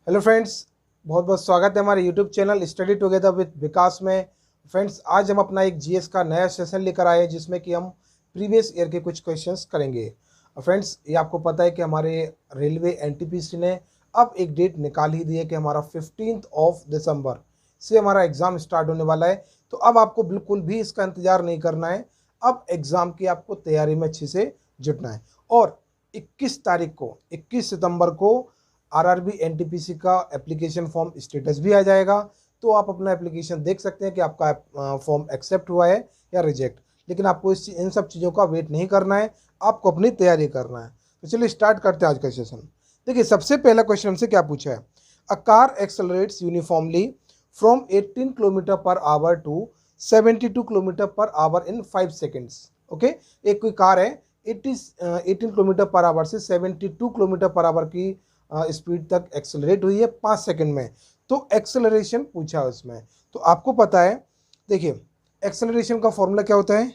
Hello friends, बहुत बहुत स्वागत है हमारे YouTube channel study together with Vikas में। फ्रेंड्स, आज हम अपना एक जीएस का नया सेशन लेकर आए हैं जिसमें कि हम प्रीवियस ईयर के कुछ क्वेश्चंस करेंगे। फ्रेंड्स, ये आपको पता है कि हमारे रेलवे एनटीपीसी ने अब एक डेट निकाल ही दी है कि हमारा 15 दिसंबर से हमारा एग्ज़ाम स्टार्ट होने वाला है। तो अब आपको बिल्कुल भी इसका इंतज़ार नहीं करना है। अब एग्ज़ाम की आपको तैयारी में अच्छे से जुटना है। और 21 सितंबर को आरआरबी एनटीपीसी का एप्लीकेशन फॉर्म स्टेटस भी आ जाएगा। तो आप अपना एप्लीकेशन देख सकते हैं कि आपका फॉर्म एक्सेप्ट हुआ है या रिजेक्ट। लेकिन आपको इन सब चीज़ों का वेट नहीं करना है, आपको अपनी तैयारी करना है। तो चलिए स्टार्ट करते हैं आज का सेशन। देखिए, सबसे पहला क्वेश्चन हमसे क्या पूछा है। A car accelerates uniformly from 18 kilometre per hour to 72 kilometre per hour in 5 seconds. Okay, एक कोई कार है 18 किलोमीटर पर आवर से 72 किलोमीटर पर आवर की स्पीड तक एक्सेलरेट हुई है 5 सेकंड में। तो एक्सेलरेशन पूछा है उसमें। तो आपको पता है, देखिए एक्सेलरेशन का फॉर्मूला क्या होता है।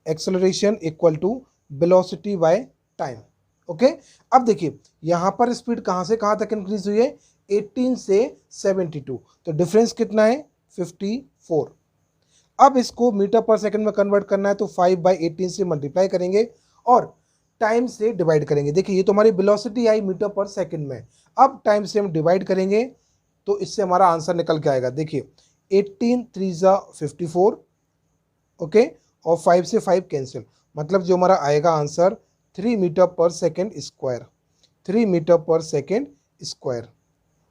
Acceleration equal to velocity by time. Okay, अब देखिए यहाँ पर स्पीड कहाँ से कहाँ तक इंक्रीज हुई है, 18 से 72। तो डिफरेंस कितना है, 54। अब इसको मीटर पर सेकंड में कन्वर्ट करना है तो 5/18 से मल्टीप्लाई करेंगे और टाइम से डिवाइड करेंगे। देखिए, ये तो हमारी वेलोसिटी आई मीटर पर सेकंड में। अब टाइम से हम डिवाइड करेंगे तो इससे हमारा आंसर निकल के आएगा। देखिए 18 3 ज़ा 54, ओके, और 5 से 5 कैंसिल, मतलब जो हमारा आएगा answer 3 metre per second square. 3 metre per second square,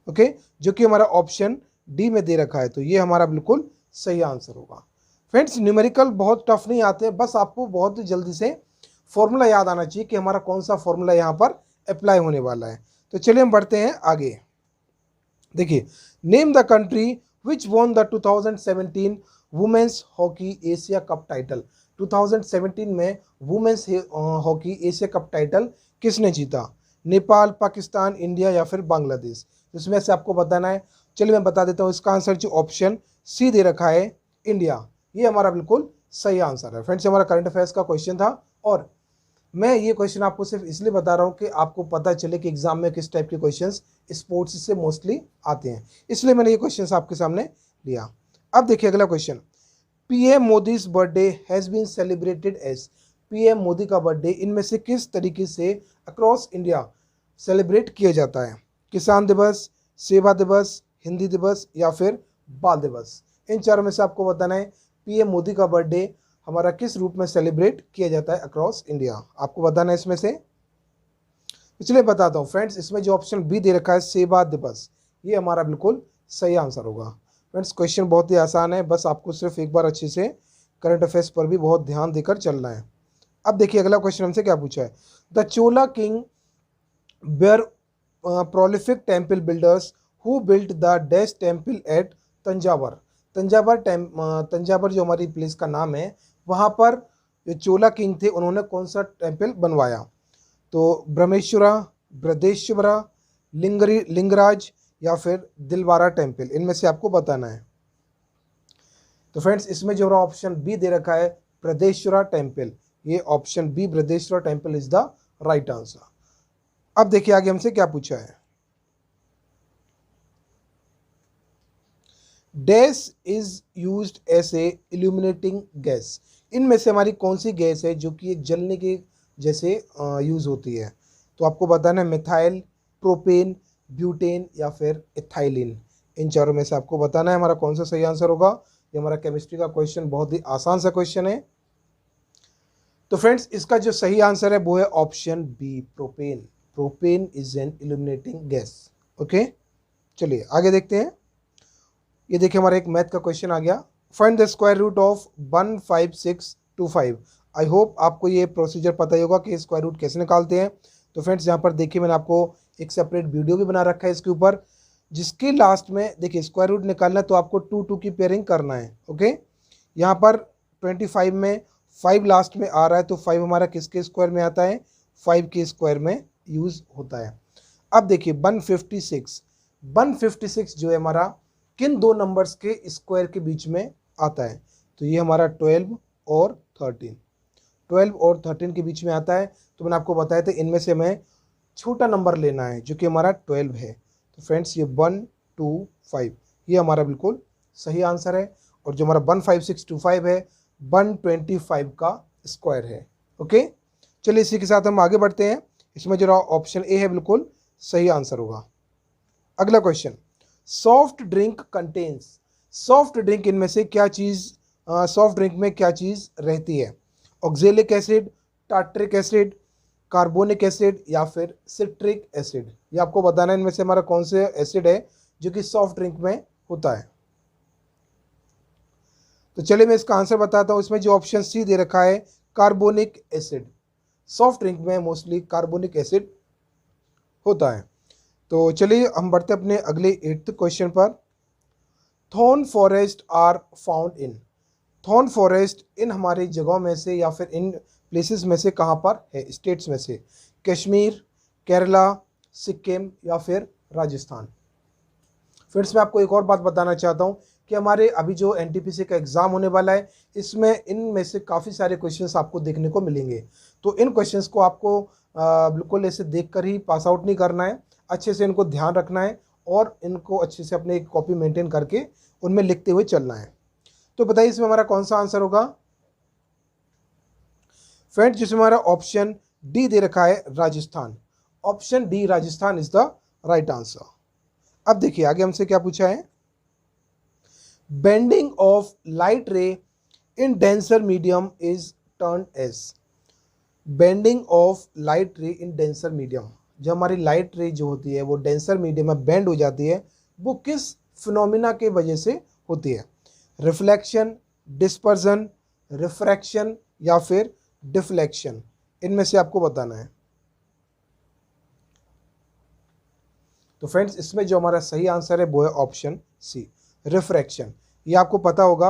okay, जो कि हमारा ऑप्शन डी में दे रखा है। तो ये हमारा बिल्कुल सही आंसर होगा। फ्रेंड्स, न्यूमेरिकल बहुत टफ नहीं आते, बस आपको बहुत जल्दी से फॉर्मूला याद आना चाहिए कि हमारा कौन सा फॉर्मूला यहाँ पर अप्लाई होने वाला है। तो चलिए हम बढ़ते हैं आगे। देखिए, name the country which won the 2017 women's hockey Asia cup title. 2017 में women's hockey Asia cup title किसने जीता। नेपाल, पाकिस्तान, इंडिया या फिर बांग्लादेश। इसमें से आपको बताना है। चलिए मैं बता देता हूँ, इसका आंसर जो ऑप्शन सी दे रखा है, इंडिया, ये हमारा बिल्कुल सही आंसर है। फ्रेंड्स, हमारा करंट अफेयर्स का क्वेश्चन था और मैं ये क्वेश्चन आपको सिर्फ इसलिए बता रहा हूँ कि आपको पता चले कि एग्जाम में किस टाइप के क्वेश्चंस स्पोर्ट्स से मोस्टली आते हैं, इसलिए मैंने ये क्वेश्चंस आपके सामने लिया। अब देखिए अगला question. PM Modi's birthday has been celebrated as. PM Modi का बर्थडे इनमें से किस तरीके से अक्रॉस इंडिया सेलिब्रेट किया जाता है। किसान दिवस, सेवा दिवस, हिंदी दिवस या फिर बाल दिवस। इन चारों में से आपको बताना है पीएम मोदी का बर्थडे हमारा किस रूप में सेलिब्रेट किया जाता है अक्रॉस इंडिया। आपको बताना है इसमें से। इसलिए बताता हूँ फ्रेंड्स, इसमें जो ऑप्शन बी दे रखा है सेवा दिवस, ये हमारा बिल्कुल सही आंसर होगा। फ्रेंड्स, क्वेश्चन बहुत ही आसान है, बस आपको सिर्फ एक बार अच्छे से करंट अफेयर्स पर भी बहुत ध्यान देकर चलना है। अब देखिए अगला क्वेश्चन हमसे क्या पूछा है। The Chola king were prolific temple builders who built the dash temple at Thanjavur. Thanjavur जो हमारी प्लेस का नाम है, वहाँ पर जो चोला किंग थे उन्होंने कौन सा टेम्पल बनवाया। तो ब्रह्मेश्वरा, बृहदेश्वरा, लिंगराज या फिर दिलवारा टेम्पल, इनमें से आपको बताना है। तो फ्रेंड्स, इसमें जो ऑप्शन बी दे रखा है बृहदेश्वरा टेम्पल, ये option B Brihadeeswara temple is the right answer. अब देखिए आगे हमसे क्या पूछा है। Dash is used as a illuminating gas. इनमें से हमारी कौन सी गैस है जो कि एक जलने के जैसे यूज़ होती है। तो आपको बताना है मिथाइल, प्रोपेन, ब्यूटेन या फिर इथाइलिन। इन चारों में से आपको बताना है हमारा कौन सा सही आंसर होगा। ये हमारा केमिस्ट्री का क्वेश्चन बहुत ही आसान सा क्वेश्चन है। तो फ्रेंड्स, इसका जो सही आंसर है वो है option B propane. Propane is an illuminating gas. Okay, चलिए आगे देखते हैं। ये देखिए हमारा एक मैथ का क्वेश्चन आ गया। Find the square root of 15625। I hope आपको ये प्रोसीजर पता ही होगा कि स्क्वायर रूट कैसे निकालते हैं। तो फ्रेंड्स, यहाँ पर देखिए मैंने आपको एक सेपरेट वीडियो भी बना रखा है इसके ऊपर, जिसके लास्ट में देखिए स्क्वायर रूट निकालना है तो आपको 2 2 की पेयरिंग करना है। ओके, यहाँ पर 25 में 5 लास्ट में आ रहा है तो 5 हमारा किसके स्क्वायर में आता है, 5 के स्क्वायर में यूज़ होता है। अब देखिए 156 जो है हमारा किन दो नंबर्स के स्क्वायर के बीच में आता है। तो ये हमारा 12 और 13 के बीच में आता है। तो मैंने आपको बताया था इनमें से हमें छोटा नंबर लेना है जो कि हमारा 12 है। तो फ्रेंड्स ये 125 ये हमारा बिल्कुल सही आंसर है। और जो हमारा 15625 है 125 का स्क्वायर है। ओके, चलिए इसी के साथ हम आगे बढ़ते हैं। इसमें जो ऑप्शन ए है बिल्कुल सही आंसर होगा। अगला question, soft drink contains, soft drink इनमें से क्या चीज़, सॉफ्ट ड्रिंक में क्या चीज़ रहती है? Oxalic acid, tartaric acid, carbonic acid या फिर सिट्रिक एसिड? ये आपको बताना है इनमें से हमारा कौन से एसिड है जो कि सॉफ्ट ड्रिंक में होता है। तो चलिए मैं इसका आंसर बताता हूँ। इसमें जो ऑप्शन सी दे रखा है कार्बोनिक एसिड, सॉफ्ट ड्रिंक में मोस्टली कार्बोनिक एसिड होता है। तो चलिए हम बढ़ते अपने अगले 8th क्वेश्चन पर। Thorn forest are found in, thorn forest in हमारी जगहों में से या फिर इन प्लेसेस में से कहाँ पर है? स्टेट्स में से कश्मीर, केरला, सिक्किम या फिर राजस्थान? फ्रेंड्स मैं आपको एक और बात बताना चाहता हूँ कि हमारे अभी जो एनटीपीसी का एग्ज़ाम होने वाला है इसमें इनमें से काफ़ी सारे क्वेश्चंस आपको देखने को मिलेंगे। तो इन क्वेश्चंस को आपको बिल्कुल ऐसे देखकर ही पास आउट नहीं करना है, अच्छे से इनको ध्यान रखना है और इनको अच्छे से अपने एक कॉपी मेंटेन करके उनमें लिखते हुए चलना है। तो बताइए इसमें हमारा कौन सा आंसर होगा? फ्रेंड्स जिसमें हमारा ऑप्शन डी दे रखा है Rajasthan, option D Rajasthan is the right answer. अब देखिए आगे हमसे क्या पूछा है। Bending of light ray in denser medium is termed as, bending of light ray in denser medium, जो हमारी लाइट रे जो होती है वो डेंसर मीडियम में बेंड हो जाती है, वो किस फिनोमिना के वजह से होती है? रिफ्लेक्शन, डिस्पर्जन, रिफ्रैक्शन या फिर डिफ्लेक्शन? इनमें से आपको बताना है। तो फ्रेंड्स इसमें जो हमारा सही आंसर है वो है ऑप्शन सी, रिफ्रैक्शन। ये आपको पता होगा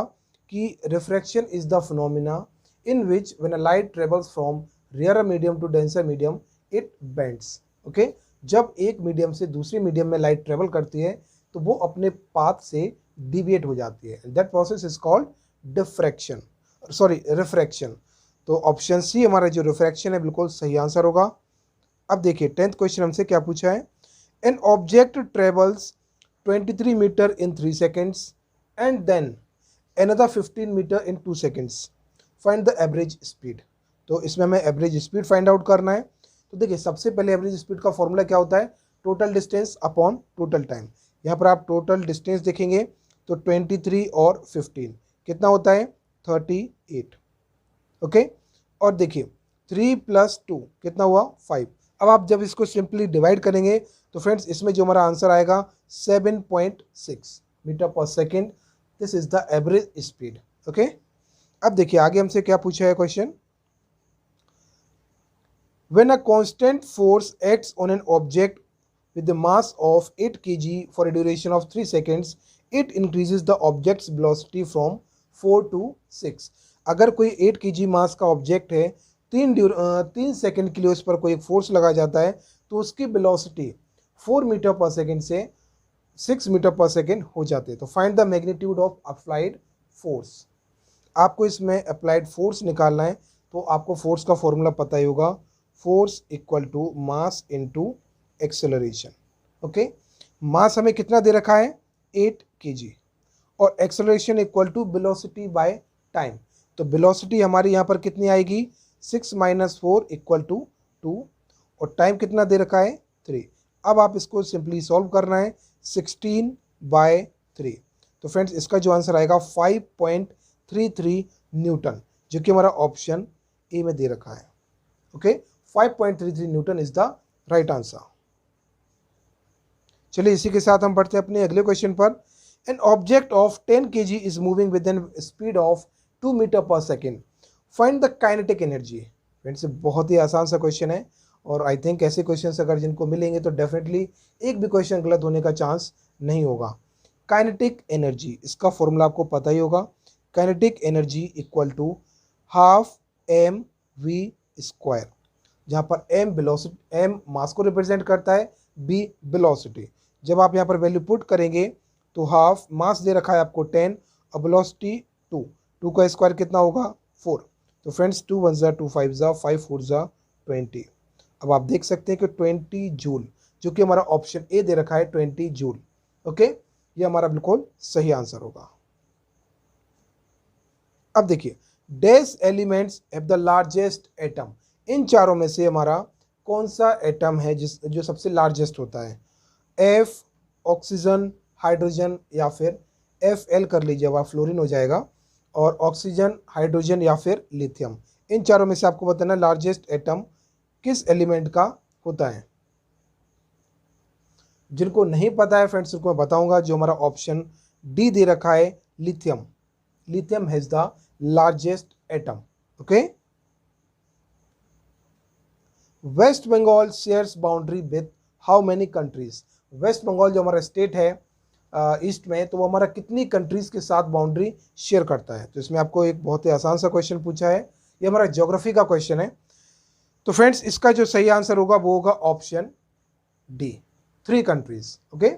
कि refraction is the phenomena in which when a light travels from rare medium to denser medium it bends. Okay, जब एक मीडियम से दूसरे मीडियम में लाइट ट्रेवल करती है तो वो अपने पाथ से डिविएट हो जाती है, that process is called diffraction, sorry refraction. तो ऑप्शन सी हमारा जो रिफ्रैक्शन है बिल्कुल सही आंसर होगा। अब देखिए 10th क्वेश्चन हमसे क्या पूछा है। An object travels 23 meter in 3 seconds and then another 15 meter in 2 seconds. Find the average speed. तो इसमें हमें एवरेज स्पीड फाइंड आउट करना है। तो देखिए सबसे पहले एवरेज स्पीड का फॉर्मूला क्या होता है? Total distance upon total time. यहाँ पर आप टोटल डिस्टेंस देखेंगे तो 23 और 15 कितना होता है? 38। ओके, और देखिए 3 + 2 कितना हुआ? 5। अब आप जब इसको सिंपली डिवाइड करेंगे तो फ्रेंड्स इसमें जो हमारा आंसर आएगा 7.6 metre per second. This is the average speed. Okay, अब देखिए आगे हमसे क्या पूछा है question. When a constant force acts on an object with the mass of 8 kg for a duration of 3 seconds, it increases the object's velocity from 4 to 6। अगर कोई 8 kg मास का ऑब्जेक्ट है, 3 सेकेंड के लिए उस पर कोई एक फोर्स लगा जाता है तो उसकी वेलोसिटी 4 मीटर पर सेकेंड से 6 मीटर पर सेकेंड हो जाती है। तो find the magnitude of applied force. आपको इसमें अप्लाइड फोर्स निकालना है तो आपको फोर्स का फॉर्मूला पता ही होगा, force equal to mass into acceleration. Okay, mass हमें कितना दे रखा है? 8 kg और acceleration equal to velocity by time. तो वेलोसिटी हमारी यहाँ पर कितनी आएगी? 6 - 4 इक्वल टू 2 और टाइम कितना दे रखा है? 3। अब आप इसको सिंपली सॉल्व करना है 16/3। तो फ्रेंड्स इसका जो आंसर आएगा 5.33 न्यूटन, जो कि हमारा ऑप्शन ए में दे रखा है। Okay, 5.33 Newton is the right answer. चलिए इसी के साथ हम बढ़ते हैं अपने अगले क्वेश्चन पर। An object of 10 kg is moving with an speed of 2 metre per second, find the kinetic energy. Friends बहुत ही आसान सा क्वेश्चन है और आई थिंक ऐसे क्वेश्चन अगर जिनको मिलेंगे तो डेफिनेटली एक भी क्वेश्चन गलत होने का चांस नहीं होगा। काइनेटिक एनर्जी, इसका फॉर्मूला आपको पता ही होगा। Kinetic energy equal to half mv², जहाँ पर m वेलोसिटी, m मास को रिप्रेजेंट करता है, b वेलोसिटी। जब आप यहाँ पर वैल्यू पुट करेंगे तो हाफ मास दे रखा है आपको 10 और वेलोसिटी 2 का स्क्वायर कितना होगा? 4। तो फ्रेंड्स 2 × 1 = 2, 5 × 5 = 4 × 20। अब आप देख सकते हैं कि 20 जूल जो कि हमारा ऑप्शन ए दे रखा है 20 जूल। ओके, ये हमारा बिल्कुल सही आंसर होगा। अब देखिए, dash elements have the largest atom, इन चारों में से हमारा कौन सा एटम है जो सबसे लार्जेस्ट होता है? एफ ऑक्सीजन, हाइड्रोजन, या फिर Fl कर लीजिए, वह फ्लोरीन हो जाएगा, और ऑक्सीजन, हाइड्रोजन या फिर लिथियम। इन चारों में से आपको बताना लार्जेस्ट एटम किस एलिमेंट का होता है। जिनको नहीं पता है फ्रेंड्स, उनको मैं बताऊंगा। जो हमारा ऑप्शन डी दे रखा है lithium, lithium has the largest atom. Okay, West Bengal shares boundary with how many countries, West Bengal जो हमारा स्टेट है ईस्ट में, तो वो हमारा कितनी कंट्रीज के साथ बाउंड्री शेयर करता है? तो इसमें आपको एक बहुत ही आसान सा क्वेश्चन पूछा है, ये हमारा ज्योग्राफी का क्वेश्चन है। तो फ्रेंड्स, इसका जो सही आंसर होगा वो होगा ऑप्शन डी, 3 कंट्रीज। ओके,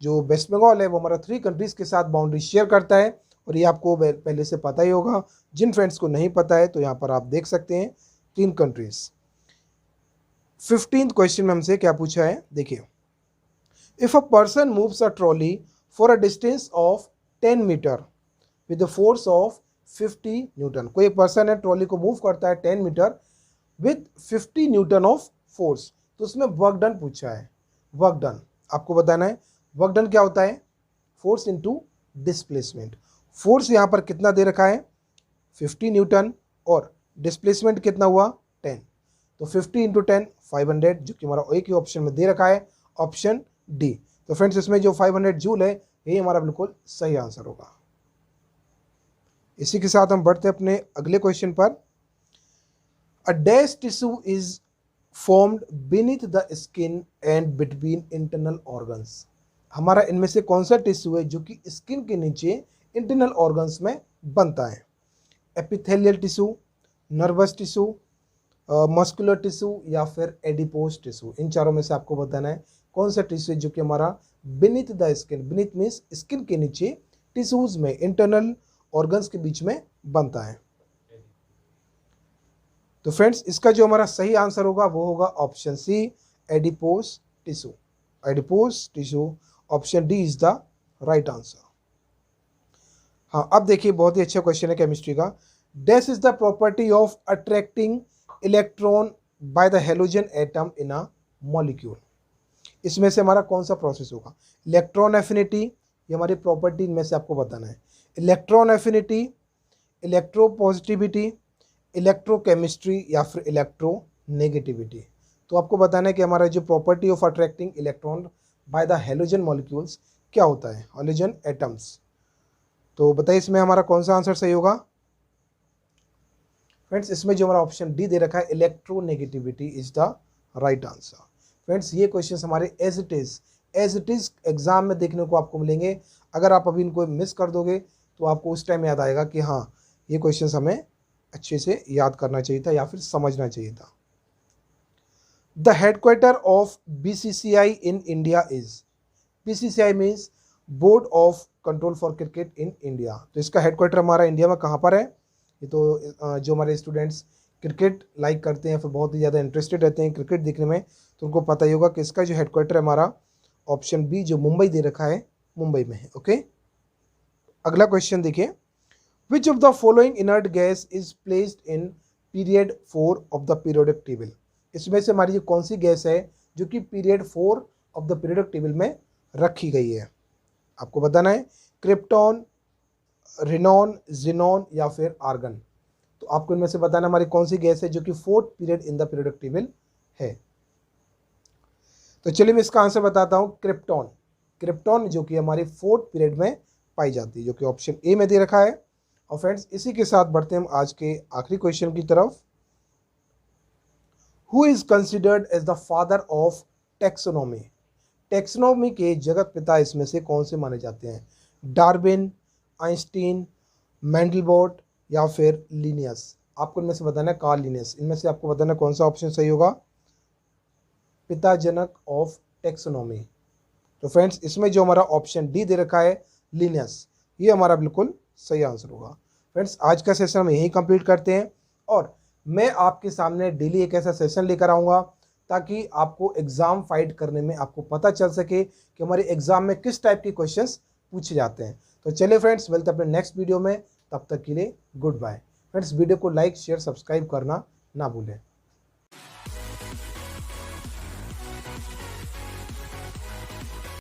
जो वेस्ट बंगाल है वो हमारा 3 कंट्रीज के साथ बाउंड्री शेयर करता है, और ये आपको पहले से पता ही होगा। जिन फ्रेंड्स को नहीं पता है तो यहाँ पर आप देख सकते हैं 3 कंट्रीज। 15th क्वेश्चन में हमसे क्या पूछा है, देखिए, if a person moves a trolley for a distance of 10 metre with the force of 50 newton, कोई पर्सन है ट्रॉली को मूव करता है 10 metre with 50 newton of force, तो उसमें वर्क डन पूछा है। वर्क डन आपको बताना है, वर्क डन क्या होता है? Force into displacement. फोर्स यहाँ पर कितना दे रखा है? 50 न्यूटन, और डिस्प्लेसमेंट कितना हुआ? 10। तो 50 इंटू 10 500, जो कि हमारा एक ही ऑप्शन में दे रखा है, ऑप्शन डी। तो फ्रेंड्स, इसमें जो 500 जूल है यही हमारा बिल्कुल सही आंसर होगा। इसी के साथ हम बढ़ते हैं अपने अगले क्वेश्चन पर। A dash tissue is formed beneath the skin and between internal organs, हमारा इनमें से कौन सा टिश्यू है जो कि स्किन के नीचे इंटरनल ऑर्गन्स में बनता है? Epithelial tissue, nervous tissue, muscular tissue, या फिर एडिपोज टिश्यू। इन चारों में से आपको बताना है कौन सा टिश्यू जो कि हमारा beneath the skin, beneath means skin के नीचे, टिश्यूज में, इंटरनल ऑर्गन्स के बीच में बनता है। तो फ्रेंड्स, इसका जो हमारा सही आंसर होगा वो होगा option C, adipose tissue. Adipose tissue, option D is the right answer. हाँ, अब देखिए, बहुत ही अच्छा क्वेश्चन है केमिस्ट्री का। Dash is the property of attracting electron by the halogen atom in a molecule, इसमें से हमारा कौन सा प्रोसेस होगा? इलेक्ट्रॉन एफिनिटी, ये हमारी प्रॉपर्टी इनमें से आपको बताना है। इलेक्ट्रॉन एफिनिटी, इलेक्ट्रोपॉजिटिविटी, इलेक्ट्रोकेमिस्ट्री, या फिर इलेक्ट्रोनेगेटिविटी। तो आपको बताना है कि हमारा जो property of attracting electron by the halogen molecules क्या होता है? Halogen atoms. तो बताइए, इसमें हमारा कौन सा आंसर सही होगा? फ्रेंड्स, इसमें जो हमारा ऑप्शन डी दे रखा है, electronegativity is the right answer. Friends, ये क्वेश्चन हमारे एज इट इज एग्जाम में देखने को आपको मिलेंगे। अगर आप अभी इनको मिस कर दोगे तो आपको उस टाइम याद आएगा कि हाँ, ये क्वेश्चन हमें अच्छे से याद करना चाहिए था या फिर समझना चाहिए था। The headquarter of BCCI in India is, BCCI means board of control for cricket in India. तो इसका हेडक्वार्टर हमारा इंडिया में कहाँ पर है? ये तो जो हमारे स्टूडेंट्स क्रिकेट लाइक करते हैं, फिर बहुत ही ज़्यादा इंटरेस्टेड रहते हैं क्रिकेट देखने में, तो उनको पता ही होगा कि इसका जो हेडक्वार्टर है हमारा, ऑप्शन बी, जो मुंबई दे रखा है, मुंबई में है। ओके, अगला क्वेश्चन देखिए, which of the following inert gas is placed in period 4 of the periodic table, इसमें से हमारी जो कौन सी गैस है जो कि period 4 of the periodic table में रखी गई है? आपको बताना है, क्रिप्टॉन, रेनॉन, जिनॉन, या फिर आर्गन। तो आपको इनमें से बताना हमारी कौन सी गैस है जो कि 4th period in the periodic table है। तो चलिए मैं इसका आंसर बताता हूँ, क्रिप्टॉन। क्रिप्टॉन जो कि हमारी 4th पीरियड में पाई जाती है, जो कि ऑप्शन ए में दे रखा है। और फ्रेंड्स, इसी के साथ बढ़ते हैं हम आज के आखिरी क्वेश्चन की तरफ। Who is considered as the father of taxonomy, taxonomy के जगत पिता इसमें से कौन से माने जाते हैं? डार्विन, आइंस्टीन, मेंडलबॉट, या फिर लिनियस। आपको इनमें से बताना है कार्ल लिनियस। इनमें से आपको बताना है कौन सा ऑप्शन सही होगा, पिता जनक ऑफ टेक्सोनॉमी। तो फ्रेंड्स, इसमें जो हमारा ऑप्शन डी दे रखा है, लिनियस, ये हमारा बिल्कुल सही आंसर होगा। फ्रेंड्स, आज का सेशन हम यही कंप्लीट करते हैं, और मैं आपके सामने डेली एक ऐसा सेशन लेकर आऊँगा ताकि आपको एग्ज़ाम फाइट करने में आपको पता चल सके कि हमारे एग्ज़ाम में किस टाइप के क्वेश्चंस पूछे जाते हैं। तो चलिए फ्रेंड्स, मिलते हैं अपने नेक्स्ट वीडियो में, तब तक के लिए गुड बाय। फ्रेंड्स, वीडियो को लाइक शेयर सब्सक्राइब करना ना भूलें।